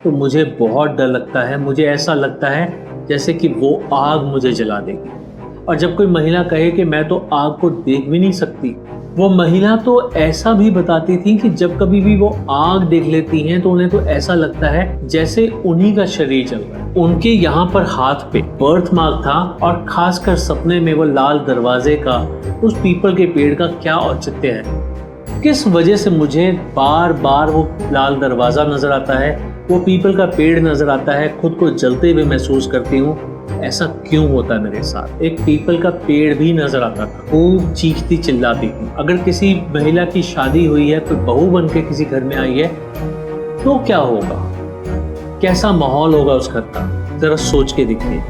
तो मुझे बहुत डर लगता है। मुझे ऐसा लगता है जैसे कि वो आग मुझे जला देगी। और जब कोई महिला कहे कि मैं तो आग को देख भी नहीं सकती, वो महिला तो ऐसा भी बताती थी कि जब कभी भी वो आग देख लेती हैं तो उन्हें तो ऐसा लगता है जैसे उन्हीं का शरीर जल रहा है। उनके यहाँ पर हाथ पे बर्थ मार्क था और खासकर सपने में वो लाल दरवाजे का, उस पीपल के पेड़ का क्या औचित्य है। किस वजह से मुझे बार बार वो लाल दरवाजा नजर आता है, वो पीपल का पेड़ नजर आता है, खुद को जलते हुए महसूस करती हूँ। ऐसा क्यों होता है मेरे साथ? एक पीपल का पेड़ भी नजर आता था, खूब चीखती चिल्लाती थी। अगर किसी महिला की शादी हुई है, कोई बहू बन के किसी घर में आई है, तो क्या होगा? कैसा माहौल होगा उस घर का? जरा सोच के देखिए।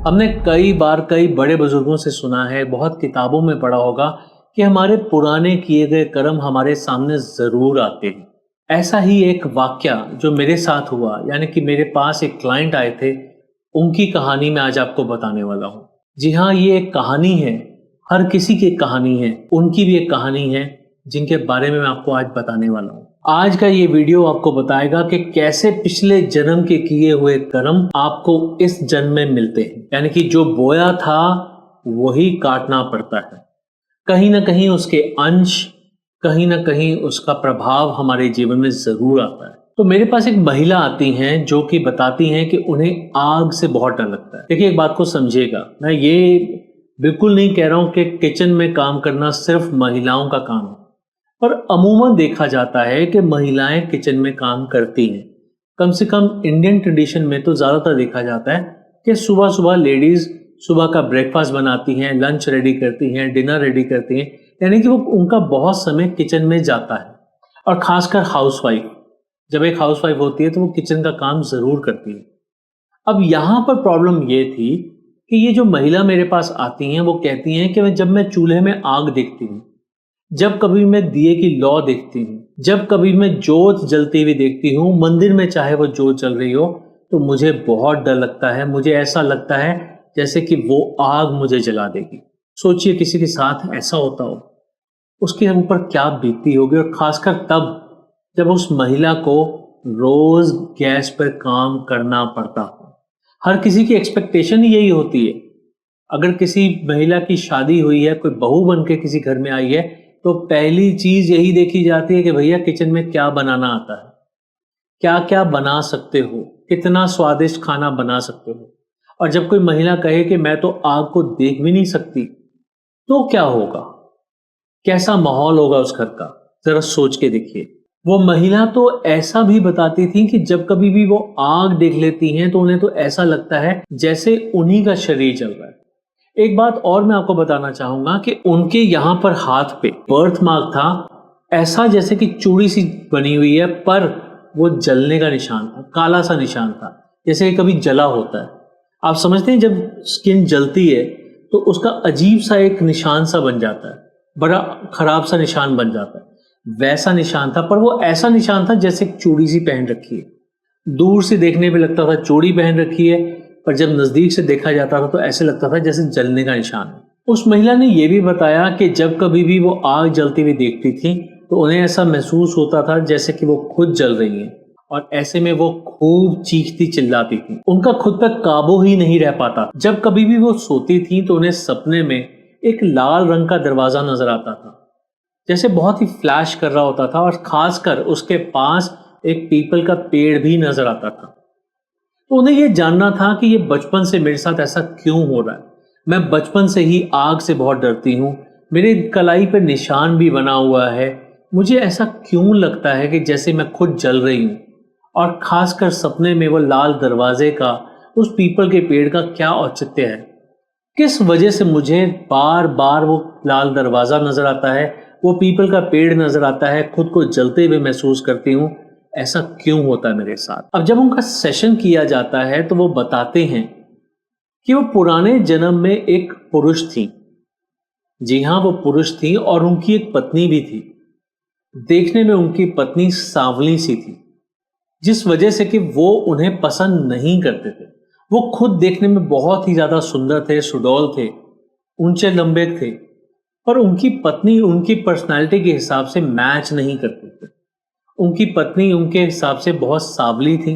हमने कई बार कई बड़े बुजुर्गों से सुना है, बहुत किताबों में पढ़ा होगा कि हमारे पुराने किए गए कर्म हमारे सामने जरूर आते हैं। ऐसा ही एक वाक्या जो मेरे साथ हुआ, यानी कि मेरे पास एक क्लाइंट आए थे, उनकी कहानी मैं आज आपको बताने वाला हूँ। जी हाँ, ये एक कहानी है, हर किसी की कहानी है, उनकी भी एक कहानी है जिनके बारे में मैं आपको आज बताने वाला हूँ। आज का ये वीडियो आपको बताएगा कि कैसे पिछले जन्म के किए हुए कर्म आपको इस जन्म में मिलते हैं, यानी कि जो बोया था वही काटना पड़ता है। कहीं ना कहीं उसके अंश, कहीं ना कहीं उसका प्रभाव हमारे जीवन में जरूर आता है। तो मेरे पास एक महिला आती हैं जो कि बताती हैं कि उन्हें आग से बहुत डर लगता है। देखिए, एक बात को समझिएगा, मैं ये बिल्कुल नहीं कह रहा हूं कि किचन में काम करना सिर्फ महिलाओं का काम है, पर अमूमन देखा जाता है कि महिलाएं किचन में काम करती हैं। कम से कम इंडियन ट्रेडिशन में तो ज़्यादातर देखा जाता है कि सुबह सुबह लेडीज़ सुबह का ब्रेकफास्ट बनाती हैं, लंच रेडी करती हैं, डिनर रेडी करती हैं, यानी कि वो उनका बहुत समय किचन में जाता है। और ख़ासकर हाउसवाइफ, जब एक हाउसवाइफ होती है तो वो किचन का काम ज़रूर करती है। अब यहाँ पर प्रॉब्लम ये थी कि ये जो महिला मेरे पास आती हैं वो कहती हैं कि जब मैं चूल्हे में आग देखती हूँ, जब कभी मैं दिए की लौ देखती हूँ, जब कभी मैं जोत जलती हुई देखती हूँ, मंदिर में चाहे वो जोत जल रही हो, तो मुझे बहुत डर लगता है। मुझे ऐसा लगता है जैसे कि वो आग मुझे जला देगी। सोचिए किसी के साथ ऐसा होता हो, उसके ऊपर क्या बीतती होगी, और खासकर तब जब उस महिला को रोज गैस पर काम करना पड़ता हो। हर किसी की एक्सपेक्टेशन ही यही होती है। अगर किसी महिला की शादी हुई है, कोई बहू बन के किसी घर में आई है, तो पहली चीज यही देखी जाती है कि भैया किचन में क्या बनाना आता है, क्या क्या बना सकते हो, कितना स्वादिष्ट खाना बना सकते हो। और जब कोई महिला कहे कि मैं तो आग को देख भी नहीं सकती, तो क्या होगा? कैसा माहौल होगा उस घर का? जरा सोच के देखिए। वो महिला तो ऐसा भी बताती थी कि जब कभी भी वो आग देख लेती हैं तो उन्हें तो ऐसा लगता है जैसे उन्हीं का शरीर जल रहा है। एक बात और मैं आपको बताना चाहूंगा कि उनके यहाँ पर हाथ पे बर्थ मार्क था, ऐसा जैसे कि चूड़ी सी बनी हुई है, पर वो जलने का निशान था, काला सा निशान था, जैसे कि कभी जला होता है। आप समझते हैं जब स्किन जलती है तो उसका अजीब सा एक निशान सा बन जाता है, बड़ा खराब सा निशान बन जाता है। वैसा निशान था, पर वो ऐसा निशान था जैसे चूड़ी सी पहन रखी है। दूर से देखने पे लगता था चूड़ी पहन रखी है, पर जब नजदीक से देखा जाता था तो ऐसे लगता था जैसे जलने का निशान है। उस महिला ने यह भी बताया कि जब कभी भी वो आग जलती हुई देखती थी तो उन्हें ऐसा महसूस होता था जैसे कि वो खुद जल रही हैं, और ऐसे में वो खूब चीखती चिल्लाती थी। उनका खुद पर काबू ही नहीं रह पाता। जब कभी भी वो सोती थी तो उन्हें सपने में एक लाल रंग का दरवाजा नजर आता था, जैसे बहुत ही फ्लैश कर रहा होता था, और खासकर उसके पास एक पीपल का पेड़ भी नजर आता था। तो उन्हें यह जानना था कि ये बचपन से मेरे साथ ऐसा क्यों हो रहा है। मैं बचपन से ही आग से बहुत डरती हूँ, मेरे कलाई पर निशान भी बना हुआ है। मुझे ऐसा क्यों लगता है कि जैसे मैं खुद जल रही हूँ, और खासकर सपने में वो लाल दरवाजे का, उस पीपल के पेड़ का क्या औचित्य है। किस वजह से मुझे बार बार वो लाल दरवाजा नजर आता है, वो पीपल का पेड़ नजर आता है, खुद को जलते हुए महसूस करती हूँ। ऐसा क्यों होता है मेरे साथ? अब जब उनका सेशन किया जाता है तो वो बताते हैं कि वो पुराने जन्म में एक पुरुष थी। जी हाँ, वो पुरुष थी और उनकी एक पत्नी भी थी। देखने में उनकी पत्नी सांवली सी थी, जिस वजह से कि वो उन्हें पसंद नहीं करते थे। वो खुद देखने में बहुत ही ज्यादा सुंदर थे, सुडौल थे, ऊंचे लंबे थे, पर उनकी पत्नी उनकी पर्सनालिटी के हिसाब से मैच नहीं करती थी। उनकी पत्नी उनके हिसाब से बहुत सांवली थी,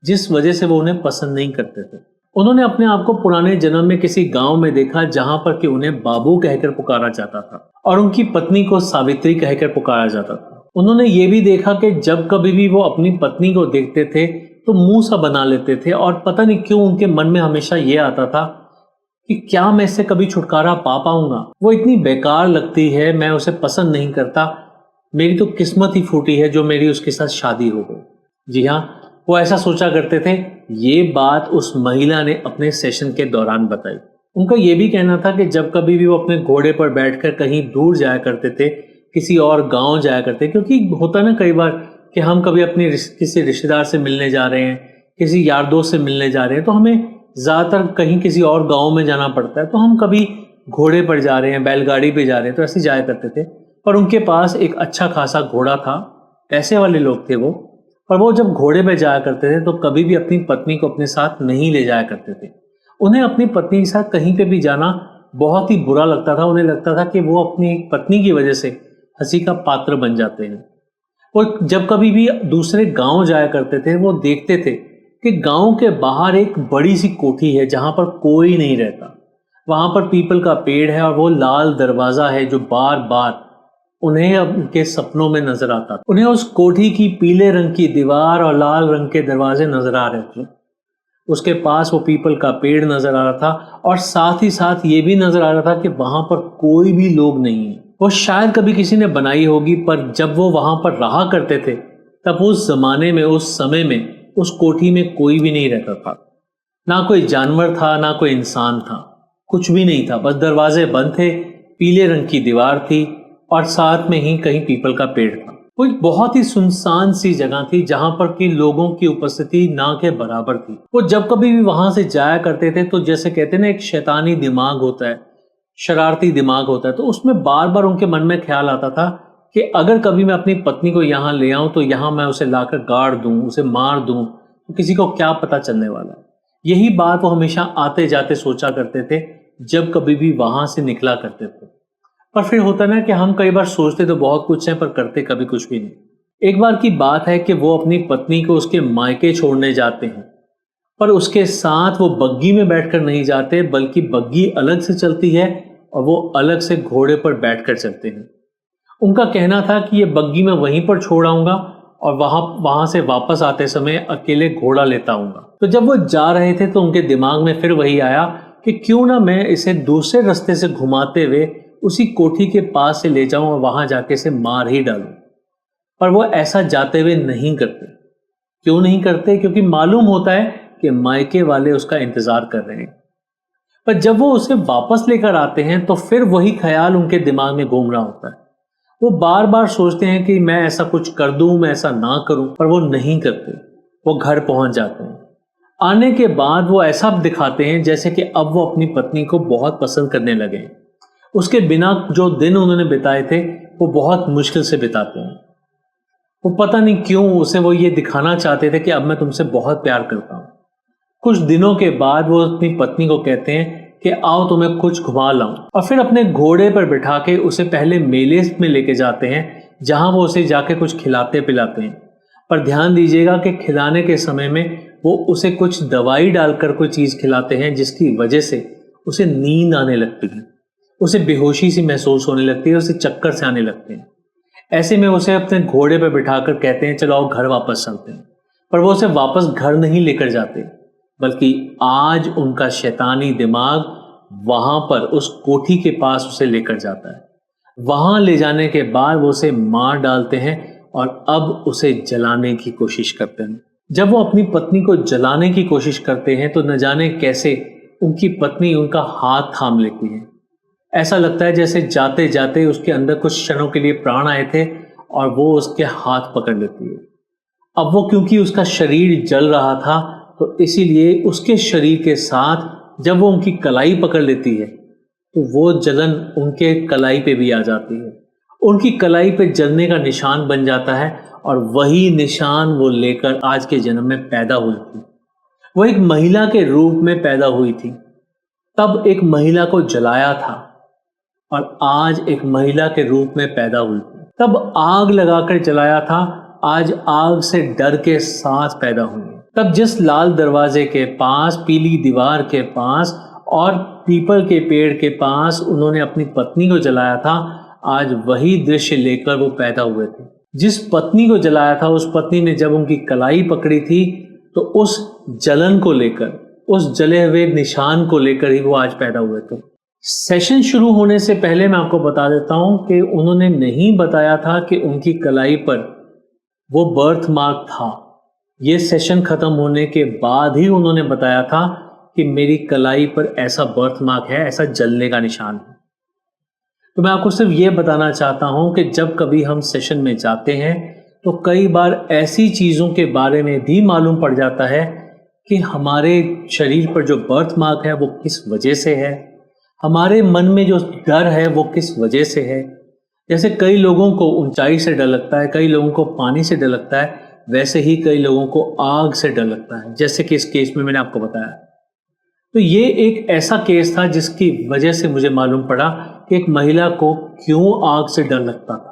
जिस वजह से वो उन्हें पसंद नहीं करते थे। उन्होंने अपने आप को पुराने जन्म में किसी गांव में देखा जहां पर कि उन्हें बाबू कहकर पुकारा जाता था और उनकी पत्नी को सावित्री कहकर पुकारा जाता था। उन्होंने ये भी देखा कि जब कभी भी वो अपनी पत्नी को देखते थे तो मुंह सा बना लेते थे और पता नहीं क्यों उनके मन में हमेशा ये आता था कि क्या मैं इससे कभी छुटकारा पा पाऊंगा। वो इतनी बेकार लगती है, मैं उसे पसंद नहीं करता, मेरी तो किस्मत ही फूटी है जो मेरी उसके साथ शादी हो गई। जी हाँ, वो ऐसा सोचा करते थे। ये बात उस महिला ने अपने सेशन के दौरान बताई। उनका ये भी कहना था कि जब कभी भी वो अपने घोड़े पर बैठकर कहीं दूर जाया करते थे, किसी और गांव जाया करते, क्योंकि होता ना कई बार कि हम कभी अपने किसी रिश्तेदार से मिलने जा रहे हैं, किसी यार दोस्त से मिलने जा रहे हैं, तो हमें ज़्यादातर कहीं किसी और गांव में जाना पड़ता है। तो हम कभी घोड़े पर जा रहे हैं, बैलगाड़ी पे जा रहे हैं, तो ऐसे जाया करते थे। पर उनके पास एक अच्छा खासा घोड़ा था, पैसे वाले लोग थे वो। पर वो जब घोड़े पे जाया करते थे तो कभी भी अपनी पत्नी को अपने साथ नहीं ले जाया करते थे। उन्हें अपनी पत्नी के साथ कहीं पे भी जाना बहुत ही बुरा लगता था। उन्हें लगता था कि वो अपनी पत्नी की वजह से हंसी का पात्र बन जाते हैं। वो जब कभी भी दूसरे गांव जाया करते थे, वो देखते थे कि गांव के बाहर एक बड़ी सी कोठी है जहां पर कोई नहीं रहता। वहां पर पीपल का पेड़ है और वो लाल दरवाजा है जो बार बार उन्हें उनके सपनों में नजर आता था। उन्हें उस कोठी की पीले रंग की दीवार और लाल रंग के दरवाजे नजर आ रहे थे। उसके पास वो पीपल का पेड़ नजर आ रहा था और साथ ही साथ ये भी नजर आ रहा था कि वहां पर कोई भी लोग नहीं है। वो शायद कभी किसी ने बनाई होगी, पर जब वो वहां पर रहा करते थे तब उस जमाने में, उस समय में उस कोठी में कोई भी नहीं रहता था। ना कोई जानवर था, ना कोई इंसान था, कुछ भी नहीं था। बस दरवाजे बंद थे, पीले रंग की दीवार थी और साथ में ही कहीं पीपल का पेड़ था। वो एक बहुत ही सुनसान सी जगह थी जहां पर कि लोगों की उपस्थिति ना के बराबर थी। वो जब कभी भी वहां से जाया करते थे तो जैसे कहते हैं ना, एक शैतानी दिमाग होता है, शरारती दिमाग होता है, तो उसमें बार बार उनके मन में ख्याल आता था कि अगर कभी मैं अपनी पत्नी को यहाँ ले आऊं तो यहाँ मैं उसे लाकर गाड़ दूं, उसे मार दूं, तो किसी को क्या पता चलने वाला है। यही बात वो हमेशा आते जाते सोचा करते थे जब कभी भी वहां से निकला करते थे। पर फिर होता ना कि हम कई बार सोचते तो बहुत कुछ है पर करते कभी कुछ भी नहीं। एक बार की बात है कि वो अपनी पत्नी को उसके मायके छोड़ने जाते हैं, पर उसके साथ वो बग्गी में बैठकर नहीं जाते, बल्कि बग्गी अलग से चलती है और वो अलग से घोड़े पर बैठकर चलते हैं। उनका कहना था कि ये बग्गी मैं वहीं पर छोड़ आऊंगा और वहां से वापस आते समय अकेले घोड़ा लेता आऊंगा। तो जब वो जा रहे थे तो उनके दिमाग में फिर वही आया कि क्यों ना मैं इसे दूसरे रास्ते से घुमाते हुए उसी कोठी के पास से ले जाऊं और वहां जाके इसे मार ही डालूं। पर वो ऐसा जाते हुए नहीं करते। क्यों नहीं करते? क्योंकि मालूम होता है कि मायके वाले उसका इंतजार कर रहे हैं। पर जब वो उसे वापस लेकर आते हैं तो फिर वही ख्याल उनके दिमाग में घूम रहा होता है। वो बार बार सोचते हैं कि मैं ऐसा कुछ कर दूं, मैं ऐसा ना करूं, पर वो नहीं करते। वो घर पहुंच जाते हैं। आने के बाद वो ऐसा दिखाते हैं जैसे कि अब वो अपनी पत्नी को बहुत पसंद करने लगे हैं। उसके बिना जो दिन उन्होंने बिताए थे वो बहुत मुश्किल से बिताते हैं। वो पता नहीं क्यों उसे वो ये दिखाना चाहते थे कि अब मैं तुमसे बहुत प्यार करता हूँ। कुछ दिनों के बाद वो अपनी पत्नी को कहते हैं कि आओ तुम्हें कुछ घुमा लाऊं, और फिर अपने घोड़े पर बिठा के उसे पहले मेले में लेके जाते हैं जहां वो उसे जाके कुछ खिलाते पिलाते हैं। पर ध्यान दीजिएगा कि खिलाने के समय में वो उसे कुछ दवाई डालकर कोई चीज़ खिलाते हैं जिसकी वजह से उसे नींद आने लगती है, उसे बेहोशी सी महसूस होने लगती है, उसे चक्कर से आने लगते हैं। ऐसे में उसे अपने घोड़े पर बिठाकर कहते हैं चलो आओ घर वापस चलते हैं। पर वो उसे वापस घर नहीं लेकर जाते, बल्कि आज उनका शैतानी दिमाग वहां पर उस कोठी के पास उसे लेकर जाता है। वहां ले जाने के बाद वो उसे मार डालते हैं और अब उसे जलाने की कोशिश करते हैं। जब वो अपनी पत्नी को जलाने की कोशिश करते हैं तो न जाने कैसे उनकी पत्नी उनका हाथ थाम लेती है। ऐसा लगता है जैसे जाते जाते उसके अंदर कुछ क्षणों के लिए प्राण आए थे और वो उसके हाथ पकड़ लेती है। अब वो क्योंकि उसका शरीर जल रहा था तो इसीलिए उसके शरीर के साथ जब वो उनकी कलाई पकड़ लेती है तो वो जलन उनके कलाई पे भी आ जाती है। उनकी कलाई पे जलने का निशान बन जाता है और वही निशान वो लेकर आज के जन्म में पैदा हुई थी। वो एक महिला के रूप में पैदा हुई थी। तब एक महिला को जलाया था और आज एक महिला के रूप में पैदा हुई थी। तब आग लगाकर जलाया था, आज आग से डर के साथ पैदा हुई। तब जिस लाल दरवाजे के पास, पीली दीवार के पास और पीपल के पेड़ के पास उन्होंने अपनी पत्नी को जलाया था, आज वही दृश्य लेकर वो पैदा हुए थे। जिस पत्नी को जलाया था, उस पत्नी ने जब उनकी कलाई पकड़ी थी तो उस जलन को लेकर, उस जले हुए निशान को लेकर ही वो आज पैदा हुए थे। सेशन शुरू होने से पहले मैं आपको बता देता हूं कि उन्होंने नहीं बताया था कि उनकी कलाई पर वो बर्थ मार्क था। ये सेशन खत्म होने के बाद ही उन्होंने बताया था कि मेरी कलाई पर ऐसा बर्थ मार्क है, ऐसा जलने का निशान है। तो मैं आपको सिर्फ ये बताना चाहता हूं कि जब कभी हम सेशन में जाते हैं तो कई बार ऐसी चीज़ों के बारे में भी मालूम पड़ जाता है कि हमारे शरीर पर जो बर्थ मार्क है वो किस वजह से है, हमारे मन में जो डर है वो किस वजह से है। जैसे कई लोगों को ऊंचाई से डर लगता है, कई लोगों को पानी से डर लगता है, वैसे ही कई लोगों को आग से डर लगता है, जैसे कि इस केस में मैंने आपको बताया। तो ये एक ऐसा केस था जिसकी वजह से मुझे मालूम पड़ा कि एक महिला को क्यों आग से डर लगता था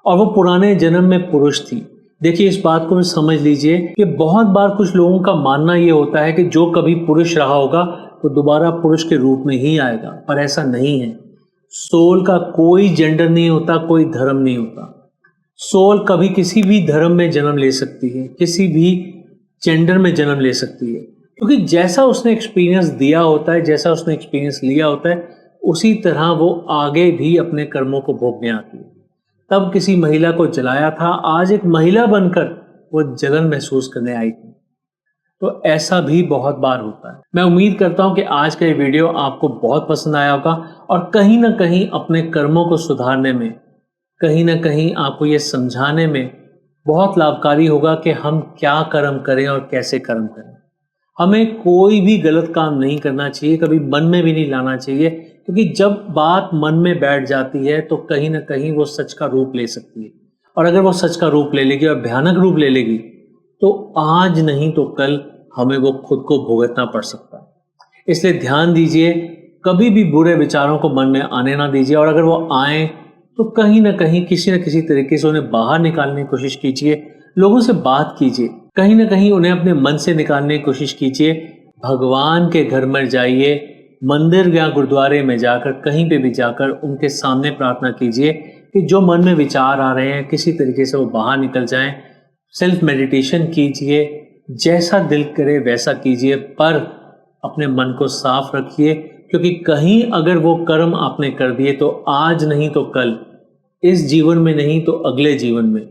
और वो पुराने जन्म में पुरुष थी। देखिए, इस बात को समझ लीजिए कि बहुत बार कुछ लोगों का मानना ये होता है कि जो कभी पुरुष रहा होगा तो दोबारा पुरुष के रूप में ही आएगा, पर ऐसा नहीं है। सोल का कोई जेंडर नहीं होता, कोई धर्म नहीं होता। सोल कभी किसी भी धर्म में जन्म ले सकती है, किसी भी जेंडर में जन्म ले सकती है, क्योंकि जैसा उसने एक्सपीरियंस दिया होता है, जैसा उसने एक्सपीरियंस लिया होता है, उसी तरह वो आगे भी अपने कर्मों को भोगने आती है। तब किसी महिला को जलाया था, आज एक महिला बनकर वो जलन महसूस करने आई थी। तो ऐसा भी बहुत बार होता है। मैं उम्मीद करता हूं कि आज का ये वीडियो आपको बहुत पसंद आया होगा और कहीं ना कहीं अपने कर्मों को सुधारने में, कहीं ना कहीं आपको ये समझाने में बहुत लाभकारी होगा कि हम क्या कर्म करें और कैसे कर्म करें। हमें कोई भी गलत काम नहीं करना चाहिए, कभी मन में भी नहीं लाना चाहिए, क्योंकि जब बात मन में बैठ जाती है तो कहीं ना कहीं वो सच का रूप ले सकती है। और अगर वो सच का रूप ले लेगी और भयानक रूप ले लेगी तो आज नहीं तो कल हमें वो खुद को भुगतना पड़ सकता है। इसलिए ध्यान दीजिए, कभी भी बुरे विचारों को मन में आने ना दीजिए, और अगर वो आए तो कहीं ना कहीं किसी न किसी तरीके से उन्हें बाहर निकालने की कोशिश कीजिए। लोगों से बात कीजिए, कहीं ना कहीं उन्हें अपने मन से निकालने की कोशिश कीजिए। भगवान के घर में जाइए, मंदिर या गुरुद्वारे में जाकर, कहीं पे भी जाकर उनके सामने प्रार्थना कीजिए कि जो मन में विचार आ रहे हैं किसी तरीके से वो बाहर निकल जाएं। सेल्फ मेडिटेशन कीजिए, जैसा दिल करे वैसा कीजिए, पर अपने मन को साफ रखिए, क्योंकि कहीं अगर वो कर्म आपने कर दिए तो आज नहीं तो कल, इस जीवन में नहीं तो अगले जीवन में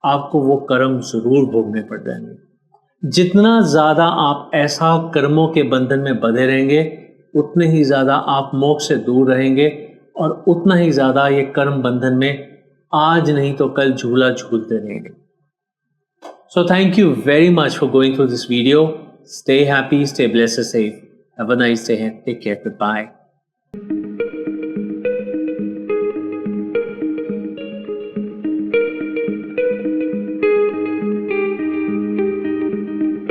आपको वो कर्म जरूर भोगने पड़ जाएंगे। जितना ज़्यादा आप ऐसा कर्मों के बंधन में बंधे रहेंगे, उतने ही ज़्यादा आप मोक्ष से दूर रहेंगे और उतना ही ज़्यादा ये कर्म बंधन में आज नहीं तो कल झूला झूलते रहेंगे। So thank you very much for going through this video. Stay happy, stay blessed, stay safe. Have a nice day and take care. Goodbye.